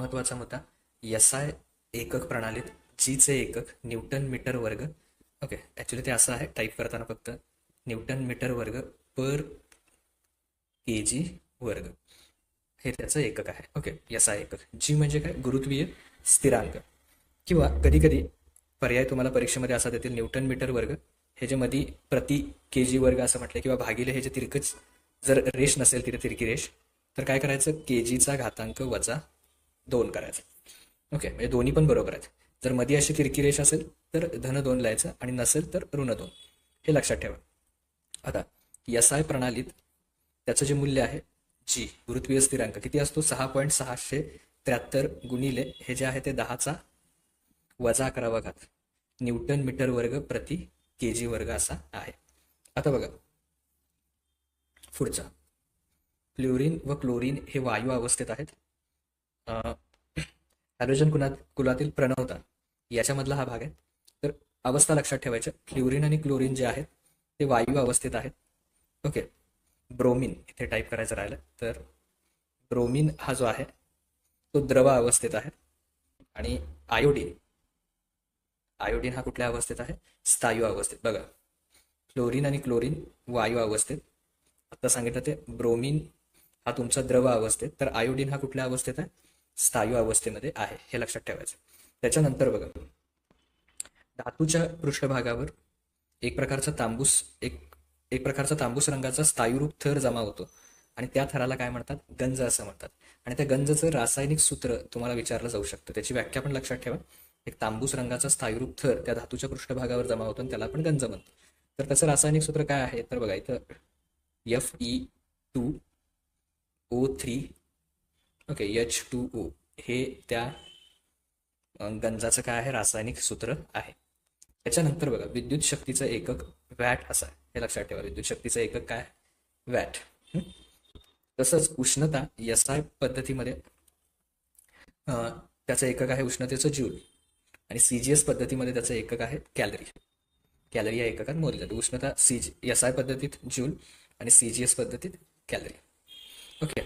महत्वाचा मुद्दा, एसआय एकक प्रणालीत जीचे एकक न्यूटन मीटर वर्ग. ओके, ॲक्च्युली ते असं आहे टाईप करताना फक्त न्यूटन मीटर वर्ग पर के जी वर्ग हे त्याचं एकक आहे. ओके, एसआय एकक. जी म्हणजे काय, गुरुत्वीय स्थिरांक. किंवा कधी कधी पर्याय तुम्हाला परीक्षेमध्ये असा देतील, न्यूटन मीटर वर्ग हे जे मध्ये प्रति के जी वर्ग असं म्हटलं, किंवा भागिले हे जे तिरकच जर रेष नसेल तिथे तिरकी रेष, तर काय करायचं, के जीचा घातांक वजा 2 करायचं. ओके, म्हणजे दोन्ही पण बरोबर आहेत. जर मध्ये अशी तिरकी रेष असेल तर धन 2 लिहायचं, आणि नसेल तर ऋण 2. हे लक्षात ठेवा. आता एसआय प्रणालीत त्याचं जे मूल्य आहे, जी गुरुत्वीय स्थिरांक किती असतो, 6.673 गुणिले हे जे आहे ते 10चा वजा 11वा घात न्यूटन मीटर वर्ग प्रति के जी वर्ग असा आहे. आता बघा पुढचा, फ्लोरीन व क्लोरीन हे वायू अवस्थेत आहेत. हॅलोजन कुलातील प्रणवता याच्यामधला हा भाग आहे. तर अवस्था लक्षात ठेवायच्या, फ्लोरीन आणि क्लोरीन जे आहेत ते वायू अवस्थेत आहेत. ओके, ब्रोमीन इथे टाईप करायचं राहिलं तर ब्रोमीन हा जो आहे तो द्रव अवस्थेत आहे. आणि आयोडीन, आयोडीन हा कुठल्या अवस्थेत आहे, स्थायू अवस्थेत. बघा, फ्लोरीन आणि क्लोरीन वायू अवस्थेत, आता सांगितलं ते ब्रोमीन हा तुमचा द्रव अवस्थेत, तर आयोडीन हा कुठल्या अवस्थेत आहे, स्थायू अवस्थेमध्ये आहे. हे लक्षात ठेवायचं. त्याच्यानंतर बघा, धातूच्या पृष्ठभागावर एक प्रकारचा तांबूस एक एक प्रकारचा तांबूस रंगाचा स्थायूरूप थर जमा होतो, आणि त्या थराला काय म्हणतात, गंज असं म्हणतात. आणि त्या गंजचं रासायनिक सूत्र तुम्हाला विचारलं जाऊ शकतं, त्याची व्याख्या पण लक्षात ठेवा. एक तांबूस रंगाचा स्थायूरूप थर त्या धातूच्या पृष्ठभागावर जमा होतो आणि त्याला आपण गंज म्हणतो. तर त्याचं रासायनिक सूत्र काय आहे, तर बघा इथं Fe2O3, ओके, H2O हे त्या गंजाचं काय आहे, रासायनिक सूत्र आहे. त्याच्यानंतर बघा, विद्युत शक्तीचं एकक वॅट असं आहे. हे लक्षात ठेवा, विद्युत शक्तीचं एकक काय, वॅट. तसंच उष्णता एसआय पद्धतीमध्ये त्याचं एकक आहे उष्णतेचं ज्यूल, आणि सीजीएस पद्धतीमध्ये त्याचं एकक आहे कॅलरी. कॅलरी या एककात मोजली जाते. उष्णता एसआय पद्धतीत ज्यूल आणि सीजीएस पद्धतीत कॅलरी. ओके,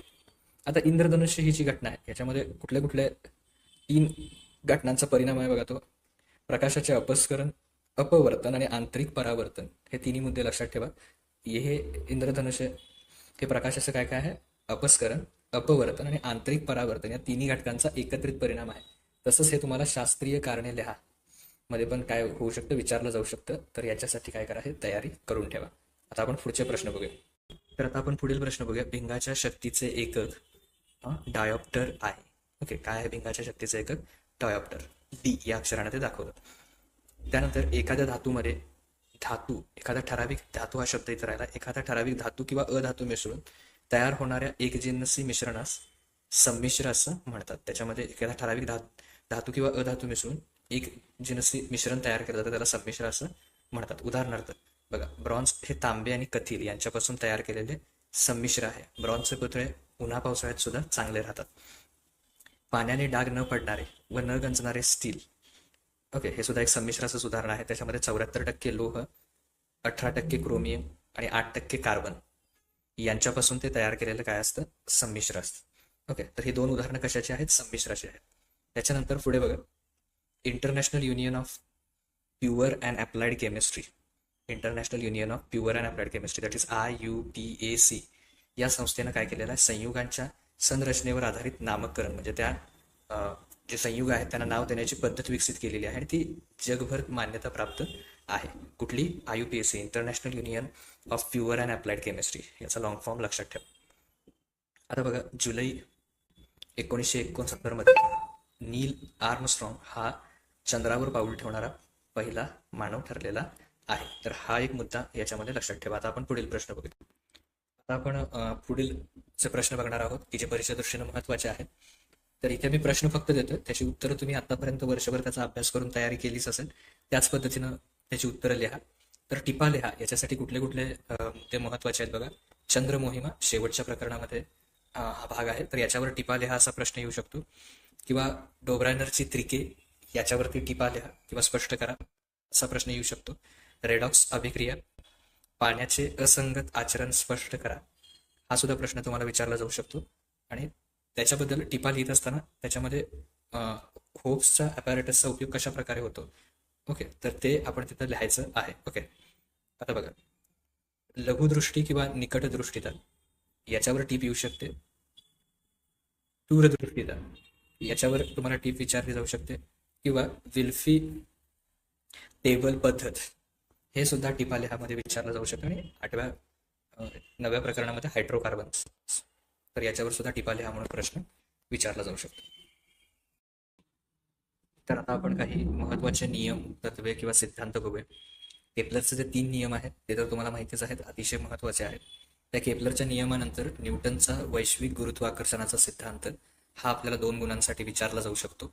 आता इंद्रधनुष्य ही जी घटना आहे याच्यामध्ये कुठल्या कुठल्या 3 घटनांचा परिणाम आहे बघा, तो प्रकाशाचे अपस्करण, अपवर्तन आणि आंतरिक परावर्तन. हे तिन्ही मुद्दे लक्षात ठेवा. हे इंद्रधनुष्य हे प्रकाशाचं काय काय आहे, अपस्करण, अपवर्तन आणि आंतरिक परावर्तन या तिन्ही घटकांचा एकत्रित परिणाम आहे. तसंच हे तुम्हाला शास्त्रीय कारणे लिहा मध्ये पण काय होऊ शकतं, विचारलं जाऊ शकतं. तर याच्यासाठी काय करा, हे तयारी करून ठेवा. आता आपण पुढचे प्रश्न बघूया. तर आता आपण पुढील प्रश्न बघूया. भिंगाच्या शक्तीचे एकक डायोप्टर आहे. ओके, काय आहे भिंगाच्या शक्तीचे एकक, डायोप्टर. डी या अक्षराने ते दाखवलं. त्यानंतर एखाद्या धातूमध्ये एखादा ठराविक धातू हा शब्द इथे राहिला, एखादा ठराविक धातू किंवा अधातू मिसळून तयार होणाऱ्या एकजिनसी मिश्रणास संमिश्र असं म्हणतात. त्याच्यामध्ये एखादा ठराविक धातू किंवा अधातू मिसळून एक जिनसी मिश्रण तयार केलं जातं, त्याला संमिश्र असं म्हणतात. उदाहरणार्थ बघा, ब्रॉन्झ हे तांबे आणि कथील यांच्यापासून तयार केलेले संमिश्र आहे. ब्रॉन्झचे पुतळे उन्हा पावसाळ्यात सुद्धा चांगले राहतात. पाण्याने डाग न पडणारे व न गंजणारे स्टील, ओके, हे सुद्धा एक संमिश्राचं उदाहरण आहे. त्याच्यामध्ये 74% लोह, 18% क्रोमियम आणि 8% कार्बन यांच्यापासून ते तयार केलेलं काय असतं, संमिश्र असतं. ओके, तर ही 2 उदाहरणं कशाची आहेत, संमिश्राची आहेत. त्याच्यानंतर पुढे बघा, international union of pure and applied chemistry, international union of pure and applied chemistry, that is IUPAC, या संस्थेनं काय केलेलं आहे, संयुगांच्या संरचनेवर आधारित नामकरण, म्हणजे त्या जे संयुग आहेत त्यांना नाव देण्याची पद्धत विकसित केलेली आहे, आणि ती जगभर मान्यता प्राप्त आहे. कुठली, IUPAC, international union of pure and applied chemistry, याचा लॉंग फॉर्म लक्षात ठेवा. आता बघा, जुलै 1969 मध्ये नील आर्मस्ट्रॉंग हा चंद्रावर पाऊल ठेवणारा पहिला मानव ठरलेला आहे. तर हा एक मुद्दा याच्यामध्ये लक्षात ठेवा. आता आपण पुढील प्रश्न बघूया. आता आपण पुढीलचे प्रश्न बघणार आहोत की जे परीक्षा दृष्टीने महत्वाचे आहेत. तर इथे मी प्रश्न फक्त देतो, त्याची उत्तरं तुम्ही आतापर्यंत वर्षभर त्याचा अभ्यास करून तयारी केलीच असेल, त्याच पद्धतीनं त्याची उत्तरं लिहा. तर टिपा लिहा, याच्यासाठी कुठले कुठले ते महत्वाचे आहेत बघा. चंद्र मोहिमा शेवटच्या प्रकरणामध्ये हा भाग आहे, तर याच्यावर टिपा लिहा असा प्रश्न येऊ शकतो. किंवा डोब्रायनरची त्रिके याच्यावरती टिपा लिहा किंवा स्पष्ट करा असा प्रश्न येऊ शकतो. रेडॉक्स अभिक्रिया, पाण्याचे असंगत आचरण स्पष्ट करा, हा सुद्धा प्रश्न तुम्हाला विचारला जाऊ शकतो. आणि त्याच्याबद्दल टिपा लिहित असताना त्याच्यामध्ये होप्सचा ॲपॅरेटसचा उपयोग कशा प्रकारे होतो, ओके, तर ते आपण तिथं लिहायचं आहे. ओके, आता बघा, लघुदृष्टी किंवा निकटदृष्टीता याच्यावर टीप येऊ शकते. दूरदृष्टीता याच्यावर तुम्हाला टीप विचारली जाऊ शकते, किंवा विल्फी टेबल पद्धत हे सुद्धा टिपा लिहामध्ये विचारलं जाऊ शकतं. आणि 9व्या प्रकरणामध्ये हायड्रोकार्बन्स, तर याच्यावर सुद्धा टिपा लिहा म्हणून प्रश्न विचारला जाऊ शकतो. तर आता आपण काही महत्त्वाचे नियम, तत्वे किंवा सिद्धांत बघूया. केपलरचे जे 3 नियम आहेत ते तर तुम्हाला माहितीच आहेत, अतिशय महत्त्वाचे आहेत. त्या केपलरच्या नियमानंतर न्यूटनचा वैश्विक गुरुत्वाकर्षणाचा सिद्धांत हा आपल्याला 2 गुणांसाठी विचारला जाऊ शकतो.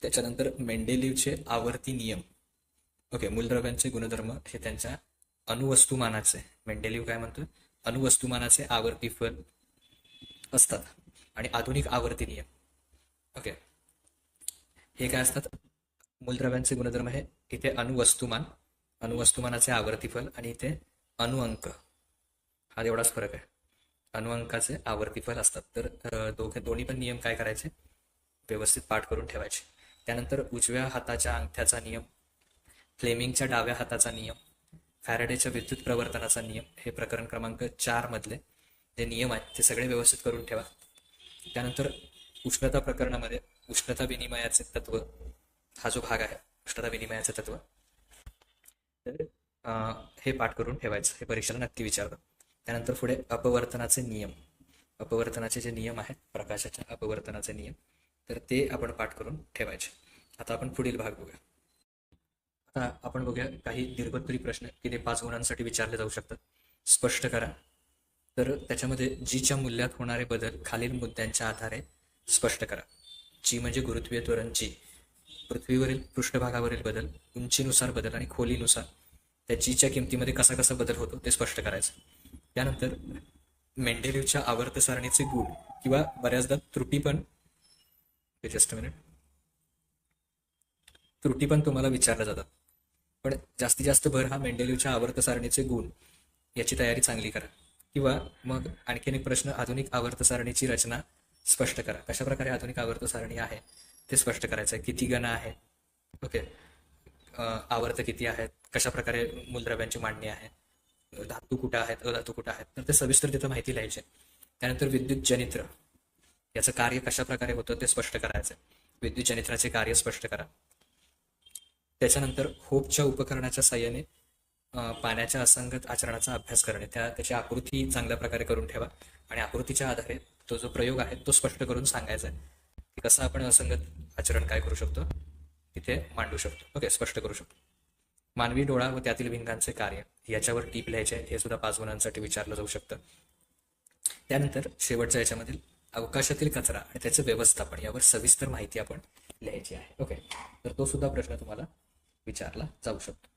त्याच्यानंतर मेंडेलिव्हचे आवर्ती नियम, ओके, मूलद्रव्यांचे गुणधर्म हे त्यांच्या अणुवस्तुमानाचे, मेंडेलिव्ह काय म्हणतो, अणुवस्तुमानाचे आवर्ती फल असतात. आणि आधुनिक आवर्ती नियम, ओके, हे काय असतात, मूलद्रव्यांचे गुणधर्म हे इथे अणुवस्तुमानाचे आवर्ती फल, आणि इथे अणुअंक, हा एवढाच फरक आहे, अणुअंकाचे आवर्ती फल असतात. तर दोन्ही पण नियम काय करायचे, व्यवस्थित पाठ करून ठेवायचे. त्यानंतर उजव्या हाताच्या अंगठ्याचा नियम, फ्लेमिंगच्या डाव्या हाताचा नियम, फॅरेडेच्या विद्युत प्रवर्तनाचा नियम, हे प्रकरण क्रमांक 4 मधले जे नियम आहेत ते सगळे व्यवस्थित करून ठेवा. त्यानंतर उष्णता प्रकरणामध्ये उष्णता विनिमयाचे तत्व हा जो भाग आहे, उष्णता विनिमयाचे तत्व, तर हे पाठ करून ठेवायचं, हे परीक्षेला नक्की विचारतात. त्यानंतर पुढे अपवर्तनाचे नियम, अपवर्तनाचे जे नियम आहेत, प्रकाशाच्या अपवर्तनाचे नियम, तर ते आपण पाठ करून ठेवायचे. आता आपण पुढील भाग बघूया. आता आपण बघूया काही दीर्घोत्तरी प्रश्न की ते 5 गुणांसाठी विचारले जाऊ शकतात. स्पष्ट करा. तर त्याच्यामध्ये जीच्या मूल्यात होणारे बदल खालील मुद्द्यांच्या आधारे स्पष्ट करा. जी म्हणजे गुरुत्वीय त्वरण जी, पृथ्वीवरील पृष्ठभागावरील बदल, उंचीनुसार बदल आणि खोलीनुसार त्या जीच्या किमतीमध्ये कसा कसा बदल होतो ते स्पष्ट करायचं. त्यानंतर मेंडेलिव्हच्या आवर्त सारणीचे गुण किंवा बऱ्याचदा त्रुटी पण, जस्ट मिनिट, त्रुटी पण तुम्हाला विचारल्या जातात, पण जास्तीत जास्त भर हा मेंडेलिव्हच्या आवर्त सारणीचे गुण याची तयारी चांगली करा. किंवा मग आणखीन एक प्रश्न, आधुनिक आवर्त सारणीची रचना स्पष्ट करा. कशा प्रकारे आधुनिक आवर्त सारणी आहे ते स्पष्ट करायचं आहे. किती गण आहे, ओके, आवर्त किती आहेत, कशा प्रकारे मूलद्रव्यांची मांडणी आहे, धातू कुठं आहेत, अधातू कुठं आहेत, तर ते सविस्तर तिथं माहिती लिहायची. त्यानंतर विद्युत जनित्र याचं कार्य कशा प्रकारे होतं ते स्पष्ट करायचं. विद्युत जनित्राचे कार्य स्पष्ट करा. त्याच्यानंतर होपच्या उपकरणाच्या साह्याने पाण्याच्या असंगत आचरणाचा अभ्यास करणे, त्याची आकृती चांगल्या प्रकारे करून ठेवा आणि आकृतीच्या आधारे तो जो प्रयोग आहे तो स्पष्ट करून सांगायचा आहे की कसं आपण असंगत आचरण काय करू शकतो तिथे मांडू शकतो, ओके, स्पष्ट करू शकतो. मानवी डोळा व त्यातील भिंगांचे कार्य याच्यावर टीप लिहायचे आहे, हे सुद्धा 5 गुणांसाठी विचारलं जाऊ शकतं. त्यानंतर शेवटच्या याच्यामधील अवकाशातील कचरा आणि त्याचं व्यवस्थापन यावर सविस्तर माहिती आपण लिहायची आहे, ओके, तर तो सुद्धा प्रश्न तुम्हाला विचारला जाऊ शकतो.